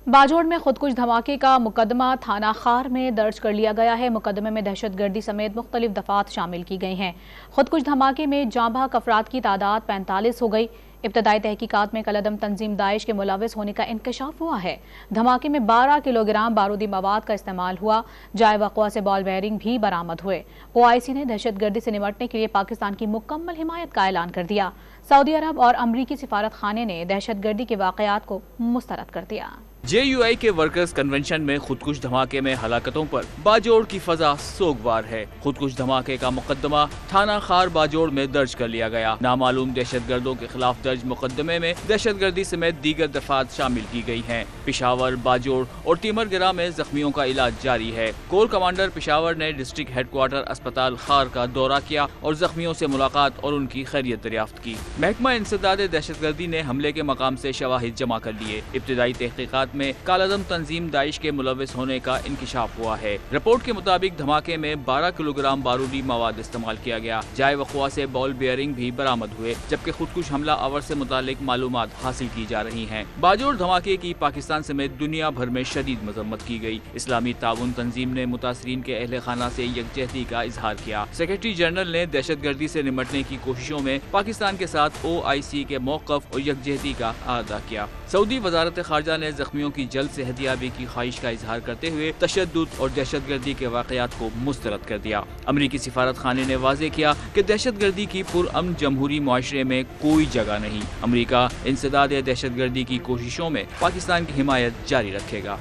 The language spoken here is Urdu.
باجوڑ میں خودکش دھماکے کا مقدمہ تھانہ خار میں درج کر لیا گیا ہے۔ مقدمے میں دہشت گردی سمیت مختلف دفعات شامل کی گئی ہیں۔ خودکش دھماکے میں جاں بحق افراد کی تعداد 45 ہو گئی۔ ابتدائی تحقیقات میں کالعدم تنظیم داعش کے ملوث ہونے کا انکشاف ہوا ہے۔ دھماکے میں 12 کلو گرام بارودی مواد کا استعمال ہوا۔ جائے وقوع سے بال بیئرنگ بھی برآمد ہوئے۔ OIC نے دہشت گردی سے نمٹنے کے لیے پاکستان کی مکمل حمایت کا اعلان کر دیا۔ سعودی عرب اور امریکی سفارت خانے نے دہشت گردی کے واقعات کو مسترد کر دیا۔ JUI کے ورکرز کنونشن میں خودکش دھماکے میں ہلاکتوں پر باجوڑ کی فضا سوگوار ہے۔ خودکش دھماکے کا مقدمہ تھانہ خار باجوڑ میں درج کر لیا گیا۔ نامعلوم دہشت گردوں کے خلاف درج مقدمے میں دہشت گردی سمیت دیگر دفعات شامل کی گئی ہیں۔ پشاور، باجوڑ اور تیمر گرہ میں زخمیوں کا علاج جاری ہے۔ کور کمانڈر پشاور نے ڈسٹرکٹ ہیڈ کوارٹر اسپتال خار کا دورہ کیا اور زخمیوں سے ملاقات اور ان کی خیریت دریافت کی۔ محکمہ انسداد دہشت گردی نے حملے کے مقام سے شواہد جمع کر لیے۔ ابتدائی تحقیقات میں کالعدم تنظیم داعش کے ملوث ہونے کا انکشاف ہوا ہے۔ رپورٹ کے مطابق دھماکے میں 12 کلو گرام بارودی مواد استعمال کیا گیا۔ جائے وقوع سے بال بیئرنگ بھی برآمد ہوئے، جبکہ خودکش حملہ آور سے متعلق معلومات حاصل کی جا رہی ہیں۔ باجوڑ دھماکے کی پاکستان سمیت دنیا بھر میں شدید مذمت کی گئی۔ اسلامی تعاون تنظیم نے متاثرین کے اہل خانہ سے یکجہتی کا اظہار کیا۔ سیکرٹری جنرل نے دہشت گردی سے نمٹنے کی کوششوں میں پاکستان کے ساتھ OIC کے موقف اور یکجہتی کا اعادہ کیا۔ سعودی وزارت خارجہ نے زخمیوں کی جلد صحتیابی کی خواہش کا اظہار کرتے ہوئے تشدد اور دہشت گردی کے واقعات کو مسترد کر دیا۔ امریکی سفارت خانے نے واضح کیا کہ دہشت گردی کی پرامن جمہوری معاشرے میں کوئی جگہ نہیں۔ امریکہ انسداد دہشت گردی کی کوششوں میں پاکستان کی حمایت جاری رکھے گا۔